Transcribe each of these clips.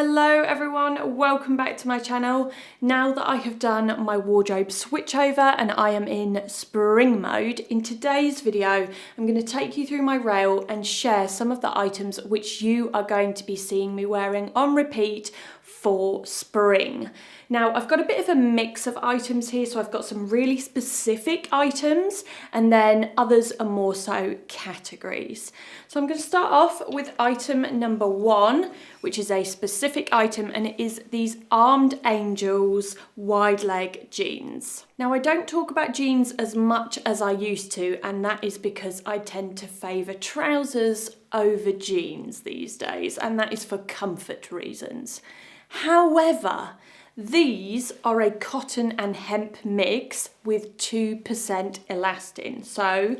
Hello everyone, welcome back to my channel. Now that I have done my wardrobe switchover and I am in spring mode, in today's video I'm going to take you through my rail and share some of the items which you are going to be seeing me wearing on repeat for spring. Now I've got a bit of a mix of items here, so I've got some really specific items and then others are more so categories. So I'm going to start off with item number one, which is a specific item, and it is these Armed Angels wide leg jeans. Now I don't talk about jeans as much as I used to, and that is because I tend to favour trousers over jeans these days, and that is for comfort reasons. However, these are a cotton and hemp mix with 2% elastin, so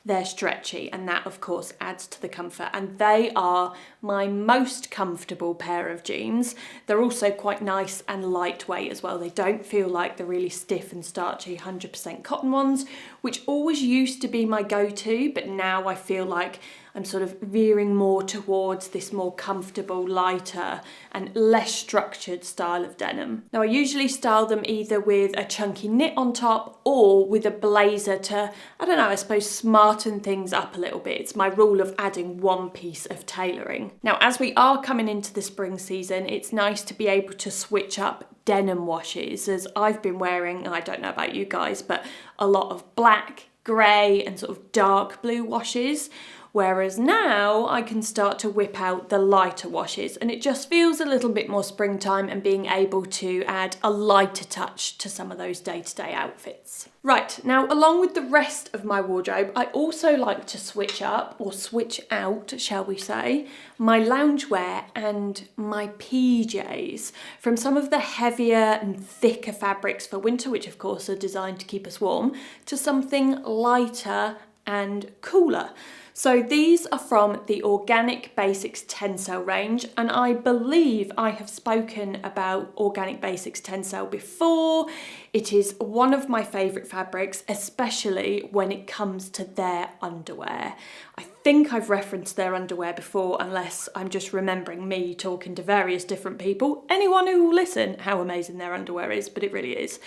they're stretchy, and that of course adds to the comfort, and they are my most comfortable pair of jeans. They're also quite nice and lightweight as well. They don't feel like the really stiff and starchy 100% cotton ones, which always used to be my go-to, but now I feel like I'm sort of veering more towards this more comfortable, lighter and less structured style of denim. Now I usually style them either with a chunky knit on top or with a blazer to, I don't know, I suppose smarten things up a little bit. It's my rule of adding one piece of tailoring. Now as we are coming into the spring season, it's nice to be able to switch up denim washes, as I've been wearing, I don't know about you guys, but a lot of black, grey and sort of dark blue washes. Whereas now I can start to whip out the lighter washes, and it just feels a little bit more springtime and being able to add a lighter touch to some of those day-to-day outfits. Right, now along with the rest of my wardrobe, I also like to switch up, or switch out, shall we say, my loungewear and my PJs from some of the heavier and thicker fabrics for winter, which of course are designed to keep us warm, to something lighter and cooler. So these are from the Organic Basics Tencel range, and I believe I have spoken about Organic Basics Tencel before. It is one of my favourite fabrics, especially when it comes to their underwear. I think I've referenced their underwear before, unless I'm just remembering me talking to various different people. Anyone who will listen, how amazing their underwear is, but it really is.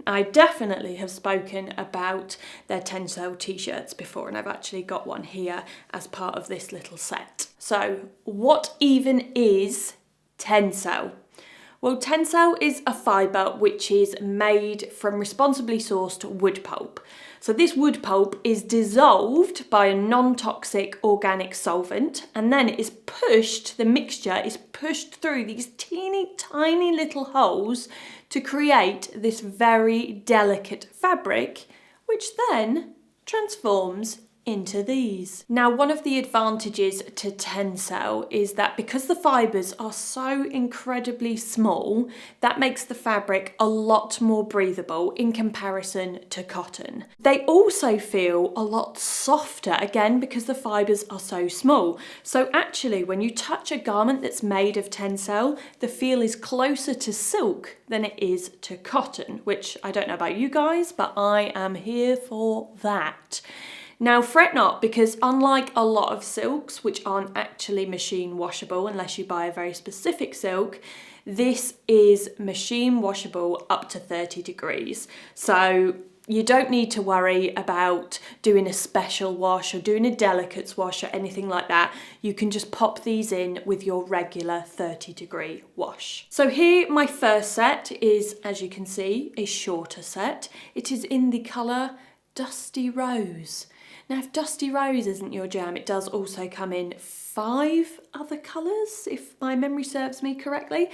I definitely have spoken about their Tencel t-shirts before, and I've actually got one here as part of this little set. So what even is Tencel? Well, Tencel is a fibre which is made from responsibly sourced wood pulp. So this wood pulp is dissolved by a non-toxic organic solvent, and then it is pushed, the mixture is pushed through these teeny tiny little holes to create this very delicate fabric, which then transforms into these. Now, one of the advantages to Tencel is that because the fibres are so incredibly small, that makes the fabric a lot more breathable in comparison to cotton. They also feel a lot softer, again, because the fibres are so small. So actually, when you touch a garment that's made of Tencel, the feel is closer to silk than it is to cotton, which I don't know about you guys, but I am here for that. Now fret not, because unlike a lot of silks, which aren't actually machine washable unless you buy a very specific silk, this is machine washable up to 30 degrees. So you don't need to worry about doing a special wash or doing a delicates wash or anything like that. You can just pop these in with your regular 30-degree wash. So here my first set is, as you can see, a shorter set. It is in the colour Dusty Rose. Now, if Dusty Rose isn't your jam, it does also come in 5 other colours, if my memory serves me correctly.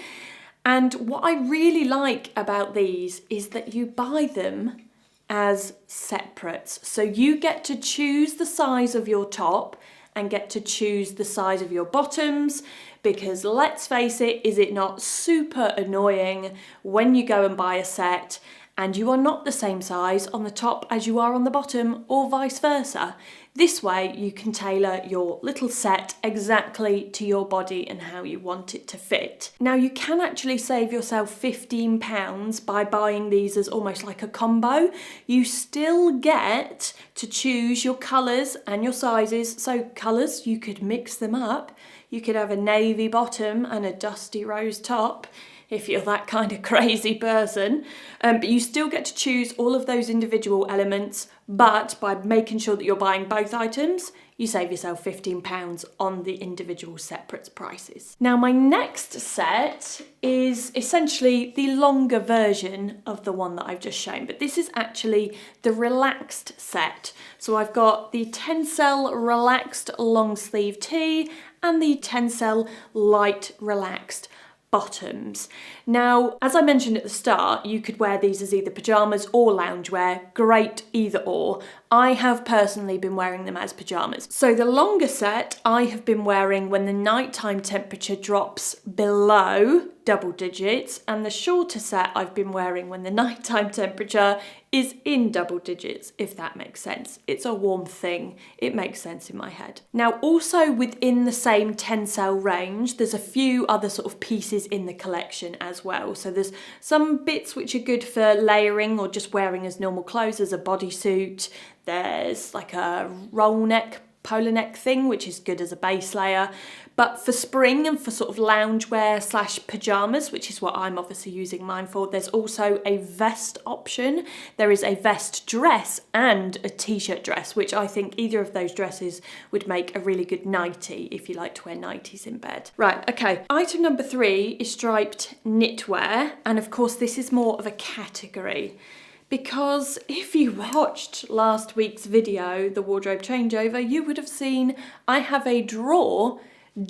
And what I really like about these is that you buy them as separates. So you get to choose the size of your top and get to choose the size of your bottoms, because let's face it, is it not super annoying when you go and buy a set and you are not the same size on the top as you are on the bottom, or vice versa? This way you can tailor your little set exactly to your body and how you want it to fit. Now you can actually save yourself £15 by buying these as almost like a combo. You still get to choose your colours and your sizes. So colours, you could mix them up. You could have a navy bottom and a dusty rose top if you're that kind of crazy person. But you still get to choose all of those individual elements, but by making sure that you're buying both items, you save yourself £15 on the individual separate prices. Now my next set is essentially the longer version of the one that I've just shown, but this is actually the relaxed set. So I've got the Tencel relaxed long sleeve tee and the Tencel light relaxed bottoms. Now, as I mentioned at the start, you could wear these as either pyjamas or loungewear. Great either or. I have personally been wearing them as pyjamas. So the longer set I have been wearing when the nighttime temperature drops below double digits, and the shorter set I've been wearing when the nighttime temperature is in double digits, if that makes sense. It's a warm thing. It makes sense in my head. Now, also within the same Tencel range, there's a few other sort of pieces in the collection as well. So there's some bits which are good for layering or just wearing as normal clothes as a bodysuit. There's like a roll neck, polar neck thing, which is good as a base layer. But for spring and for sort of loungewear slash pyjamas, which is what I'm obviously using mine for, there's also a vest option. There is a vest dress and a t-shirt dress, which I think either of those dresses would make a really good nightie if you like to wear nighties in bed. Right, okay. Item number 3 is striped knitwear. And of course, this is more of a category, because if you watched last week's video, the wardrobe changeover, you would have seen I have a drawer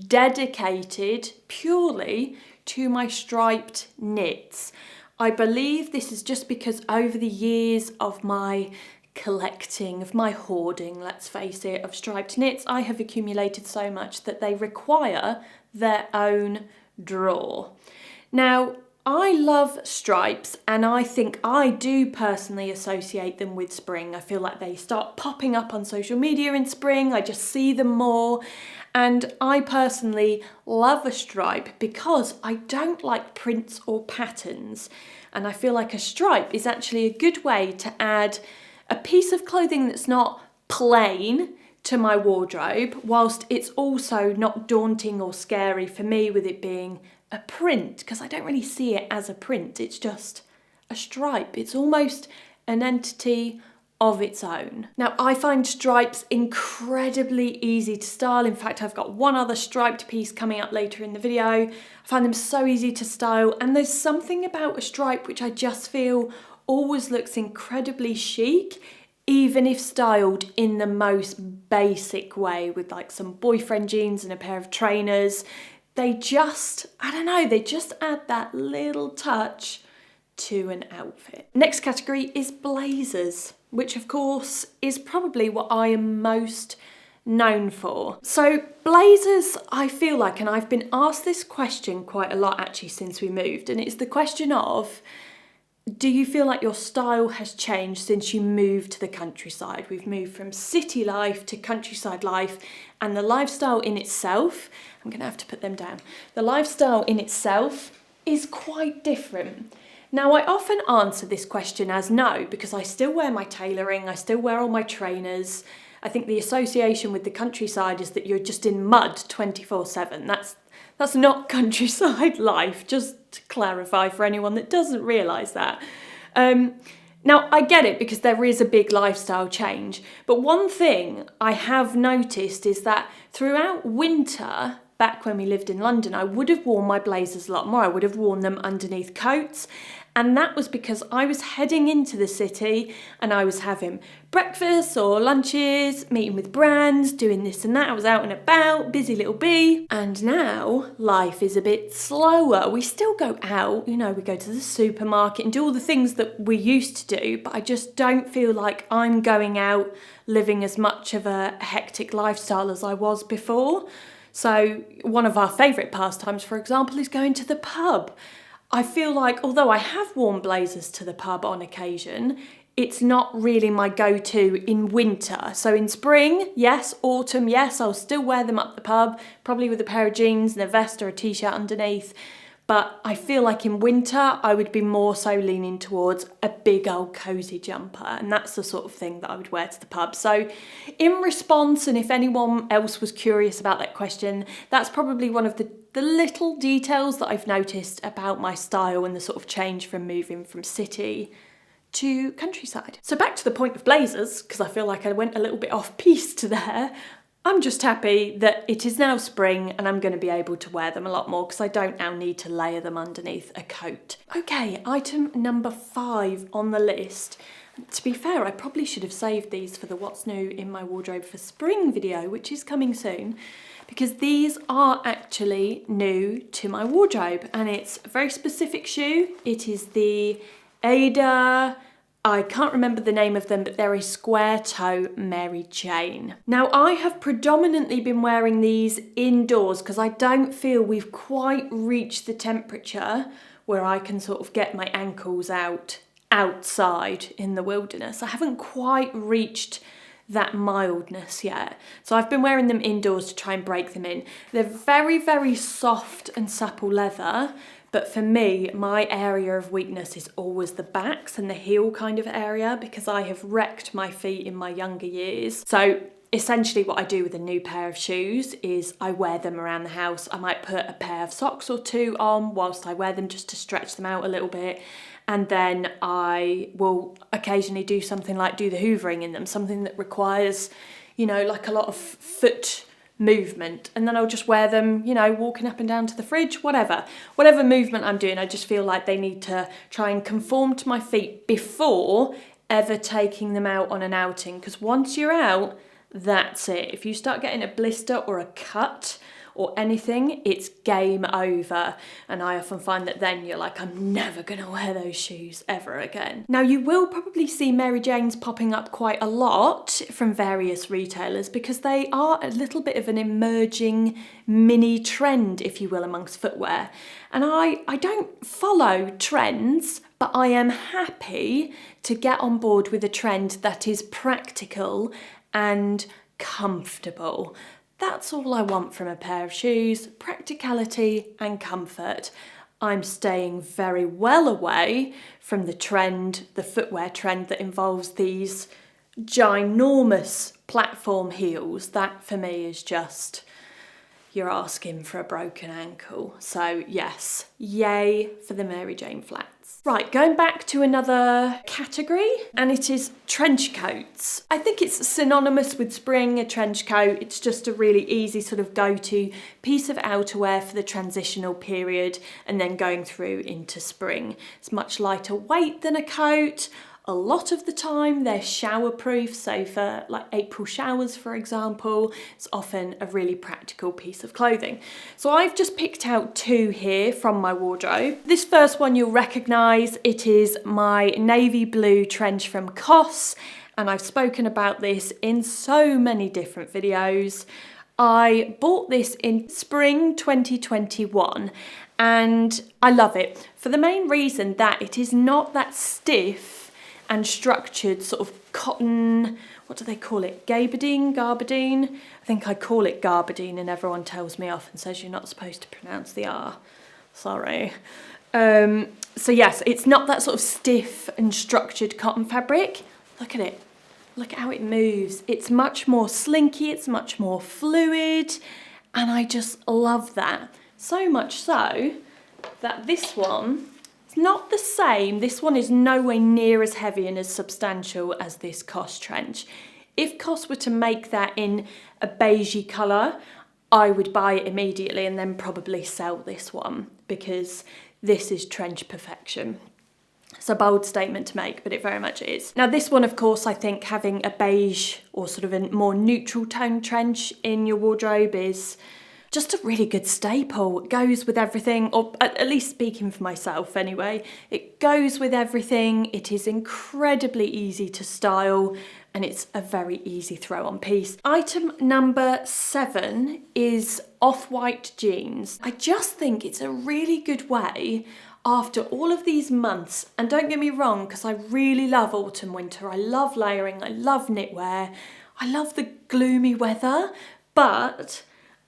dedicated purely to my striped knits. I believe this is just because over the years of my collecting, of my hoarding, let's face it, of striped knits, I have accumulated so much that they require their own drawer. Now, I love stripes, and I think I do personally associate them with spring. I feel like they start popping up on social media in spring. I just see them more. And I personally love a stripe because I don't like prints or patterns. And I feel like a stripe is actually a good way to add a piece of clothing that's not plain to my wardrobe, whilst it's also not daunting or scary for me with it being a print, because I don't really see it as a print. It's just a stripe. It's almost an entity of its own. Now, I find stripes incredibly easy to style. In fact, I've got one other striped piece coming up later in the video. I find them so easy to style, and there's something about a stripe which I just feel always looks incredibly chic, even if styled in the most basic way with like some boyfriend jeans and a pair of trainers. They just, I don't know, they just add that little touch to an outfit. Next category is blazers, which of course is probably what I am most known for. So blazers, I feel like, and I've been asked this question quite a lot actually since we moved, and it's the question of, do you feel like your style has changed since you moved to the countryside? We've moved from city life to countryside life, and the lifestyle in itself, I'm gonna have to put them down. The lifestyle in itself is quite different. Now, I often answer this question as no, because I still wear my tailoring, I still wear all my trainers. I think the association with the countryside is that you're just in mud 24/7. That's not countryside life, just to clarify for anyone that doesn't realise that. Now, I get it because there is a big lifestyle change, but one thing I have noticed is that throughout winter, back when we lived in London, I would have worn my blazers a lot more. I would have worn them underneath coats. And that was because I was heading into the city and I was having breakfasts or lunches, meeting with brands, doing this and that. I was out and about, busy little bee. And now life is a bit slower. We still go out, you know, we go to the supermarket and do all the things that we used to do, but I just don't feel like I'm going out living as much of a hectic lifestyle as I was before. So one of our favourite pastimes, for example, is going to the pub. I feel like, although I have worn blazers to the pub on occasion, it's not really my go-to in winter. So in spring, yes, autumn, yes, I'll still wear them up the pub, probably with a pair of jeans and a vest or a t-shirt underneath. but I feel like in winter I would be more so leaning towards a big old cozy jumper, and that's the sort of thing that I would wear to the pub. So in response, and if anyone else was curious about that question, that's probably one of the little details that I've noticed about my style and the sort of change from moving from city to countryside. So back to the point of blazers, because I feel like I went a little bit off piste there. I'm just happy that it is now spring and I'm going to be able to wear them a lot more because I don't now need to layer them underneath a coat. Okay, item number 5 on the list. To be fair, I probably should have saved these for the what's new in my wardrobe for spring video, which is coming soon, because these are actually new to my wardrobe, and it's a very specific shoe. It is the Ada, I can't remember the name of them, but they're a square toe Mary Jane. Now, I have predominantly been wearing these indoors because I don't feel we've quite reached the temperature where I can sort of get my ankles out outside in the wilderness. I haven't quite reached that mildness yet. So I've been wearing them indoors to try and break them in. They're very, very soft and supple leather, but for me, my area of weakness is always the backs and the heel kind of area because I have wrecked my feet in my younger years. So essentially what I do with a new pair of shoes is I wear them around the house. I might put a pair of socks or two on whilst I wear them just to stretch them out a little bit. And then I will occasionally do something like do the hoovering in them, something that requires, you know, like a lot of foot movement. And then I'll just wear them, you know, walking up and down to the fridge, whatever movement I'm doing. I just feel like they need to try and conform to my feet before ever taking them out on an outing. Because once you're out, that's it. If you start getting a blister or a cut or anything, it's game over. And I often find that then you're like, I'm never gonna wear those shoes ever again. Now, you will probably see Mary Janes popping up quite a lot from various retailers because they are a little bit of an emerging mini trend, if you will, amongst footwear. And I don't follow trends, but I am happy to get on board with a trend that is practical and comfortable. That's all I want from a pair of shoes, practicality and comfort. I'm staying very well away from the trend, the footwear trend that involves these ginormous platform heels. That for me is just, you're asking for a broken ankle. So yes, yay for the Mary Jane flats. Right, going back to another category, and it is trench coats. I think it's synonymous with spring, a trench coat. It's just a really easy sort of go-to piece of outerwear for the transitional period and then going through into spring. It's much lighter weight than a coat. A lot of the time they're shower proof, so for like April showers, for example, it's often a really practical piece of clothing. So I've just picked out 2 here from my wardrobe. This first one you'll recognise, it is my navy blue trench from COS, and I've spoken about this in so many different videos. I bought this in spring 2021 and I love it for the main reason that it is not that stiff and structured sort of cotton, what do they call it? Gabardine? I think I call it gabardine and everyone tells me off and says you're not supposed to pronounce the R. Sorry. So yes, it's not that sort of stiff and structured cotton fabric. Look at it. Look at how it moves. It's much more slinky, it's much more fluid, and I just love that. So much so that this one, not the same. This one is nowhere near as heavy and as substantial as this COS trench. If COS were to make that in a beigey colour, I would buy it immediately and then probably sell this one because this is trench perfection. It's a bold statement to make, but it very much is. Now this one, of course, I think having a beige or sort of a more neutral tone trench in your wardrobe is just a really good staple. It goes with everything, or at least speaking for myself anyway, it goes with everything. It is incredibly easy to style and it's a very easy throw on piece. Item number 7 is OffWhite Jeans. I just think it's a really good way after all of these months, and don't get me wrong, because I really love autumn, winter, I love layering, I love knitwear, I love the gloomy weather, but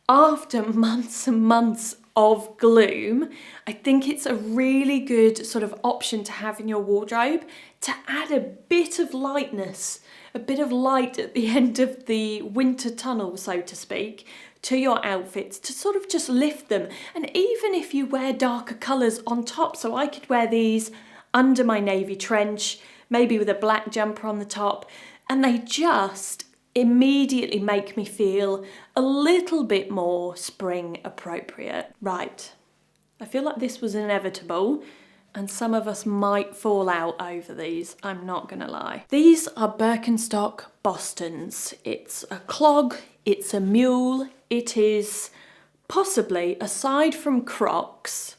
after months and months of gloom, I think it's a really good sort of option to have in your wardrobe to add a bit of lightness, a bit of light at the end of the winter tunnel, so to speak, to your outfits, to sort of just lift them. And even if you wear darker colours on top, so I could wear these under my navy trench, maybe with a black jumper on the top, and they just immediately make me feel a little bit more spring appropriate. Right, I feel like this was inevitable, and some of us might fall out over these, I'm not gonna lie. These are Birkenstock Bostons. It's a clog, it's a mule, it is possibly, aside from Crocs,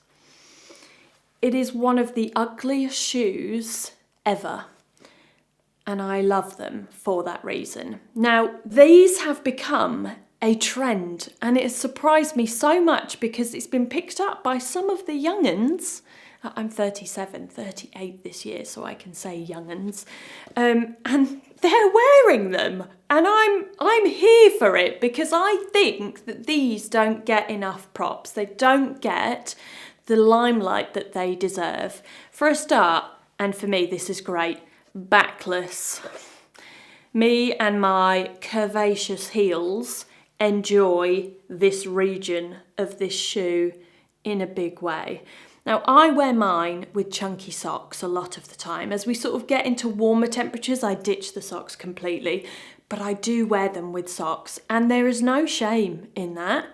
it is one of the ugliest shoes ever. And I love them for that reason. Now, these have become a trend, and it has surprised me so much because it's been picked up by some of the young'uns. I'm 37, 38 this year, so I can say young'uns. And they're wearing them, and I'm here for it because I think that these don't get enough props. They don't get the limelight that they deserve. For a start, and for me this is great, backless. Me and my curvaceous heels enjoy this region of this shoe in a big way. Now, I wear mine with chunky socks a lot of the time. As we sort of get into warmer temperatures, I ditch the socks completely, but I do wear them with socks, and there is no shame in that.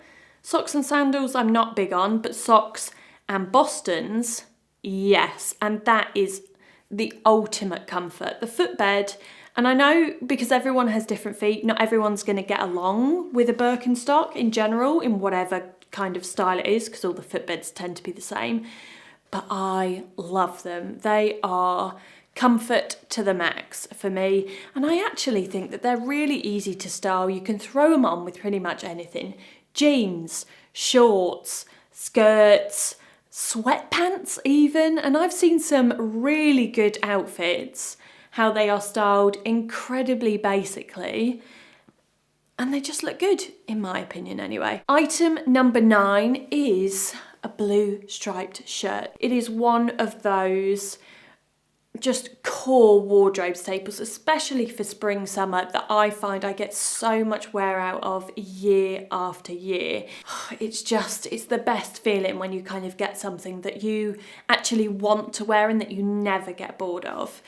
Socks and sandals I'm not big on, but socks and Bostons, yes, and that is the ultimate comfort. The footbed, and I know because everyone has different feet, not everyone's going to get along with a Birkenstock in general, in whatever kind of style it is, because all the footbeds tend to be the same, but I love them. They are comfort to the max for me, and I actually think that they're really easy to style. You can throw them on with pretty much anything. Jeans, shorts, skirts, sweatpants even, and I've seen some really good outfits, how they are styled incredibly basically, and they just look good, in my opinion anyway. Item number 9 is a blue striped shirt. It is one of those just core wardrobe staples, especially for spring, summer, that I find I get so much wear out of year after year. It's the best feeling when you kind of get something that you actually want to wear and that you never get bored of.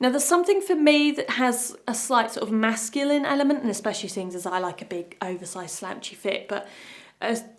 Now, there's something for me that has a slight sort of masculine element, and especially seeing as I like a big oversized slouchy fit, but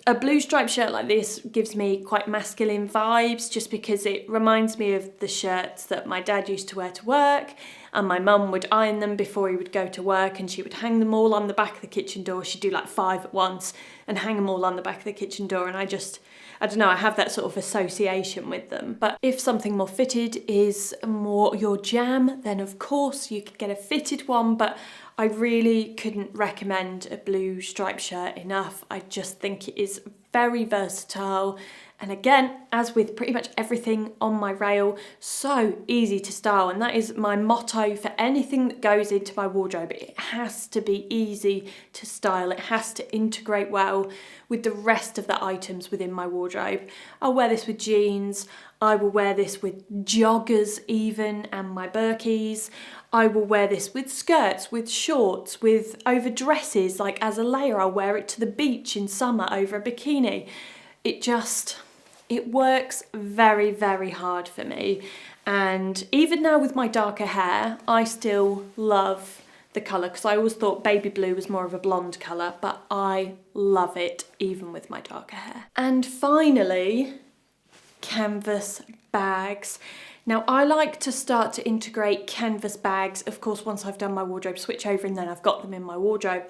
a blue striped shirt like this gives me quite masculine vibes, just because it reminds me of the shirts that my dad used to wear to work, and my mum would iron them before he would go to work, and she would hang them all on the back of the kitchen door. She'd do like 5 at once and hang them all on the back of the kitchen door, and I don't know, I have that sort of association with them. But if something more fitted is more your jam, then of course you could get a fitted one, but I really couldn't recommend a blue striped shirt enough. I just think it is very versatile. And again, as with pretty much everything on my rail, so easy to style. And that is my motto for anything that goes into my wardrobe. It has to be easy to style. It has to integrate well with the rest of the items within my wardrobe. I'll wear this with jeans. I will wear this with joggers even, and my Birkies. I will wear this with skirts, with shorts, with over dresses, like as a layer. I'll wear it to the beach in summer over a bikini. It works very, very hard for me. And even now with my darker hair, I still love the colour, because I always thought baby blue was more of a blonde colour, but I love it even with my darker hair. And finally, canvas bags. Now, I like to start to integrate canvas bags, of course, once I've done my wardrobe switch over and then I've got them in my wardrobe.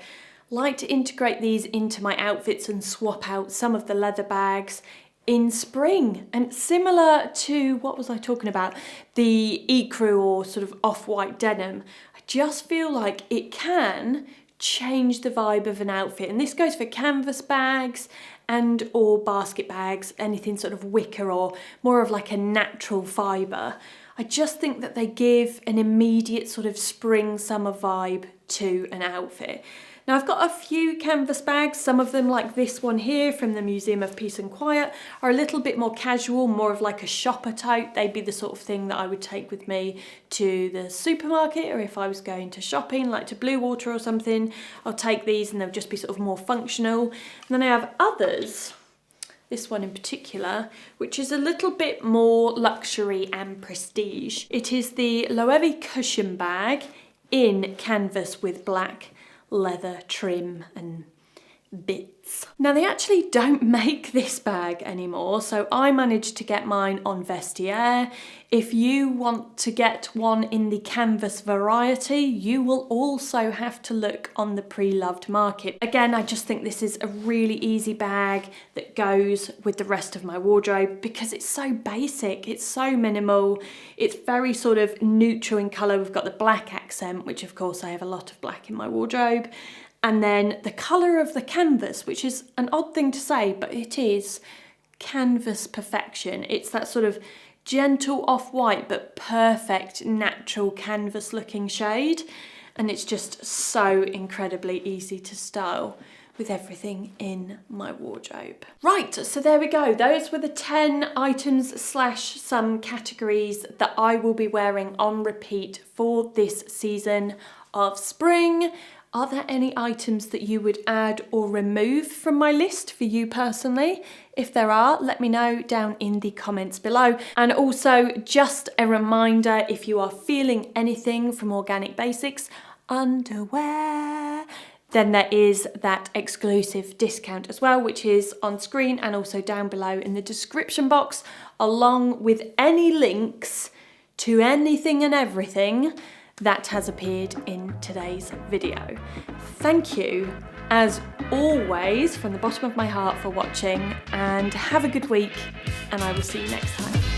Like to integrate these into my outfits and swap out some of the leather bags in spring. And similar to, what was I talking about? The ecru or sort of off-white denim. I just feel like it can change the vibe of an outfit. And this goes for canvas bags and or basket bags, anything sort of wicker or more of like a natural fibre. I just think that they give an immediate sort of spring summer vibe to an outfit. Now I've got a few canvas bags, some of them like this one here from the Museum of Peace and Quiet are a little bit more casual, more of like a shopper tote. They'd be the sort of thing that I would take with me to the supermarket, or if I was going to shopping, like to Blue Water or something, I'll take these and they'll just be sort of more functional. And then I have others, this one in particular, which is a little bit more luxury and prestige. It is the Loewe cushion bag in canvas with black leather trim and bits. Now they actually don't make this bag anymore, so I managed to get mine on Vestiaire. If you want to get one in the canvas variety, you will also have to look on the pre-loved market. Again, I just think this is a really easy bag that goes with the rest of my wardrobe because it's so basic, it's so minimal, it's very sort of neutral in colour. We've got the black accent, which of course I have a lot of black in my wardrobe. And then the colour of the canvas, which is an odd thing to say, but it is canvas perfection. It's that sort of gentle off-white, but perfect natural canvas looking shade. And it's just so incredibly easy to style with everything in my wardrobe. Right, so there we go. Those were the 10 items / some categories that I will be wearing on repeat for this season of spring. Are there any items that you would add or remove from my list for you personally? If there are, let me know down in the comments below. And also just a reminder, if you are feeling anything from Organic Basics underwear, then there is that exclusive discount as well, which is on screen and also down below in the description box, along with any links to anything and everything that has appeared in today's video. Thank you, as always, from the bottom of my heart for watching, and have a good week, and I will see you next time.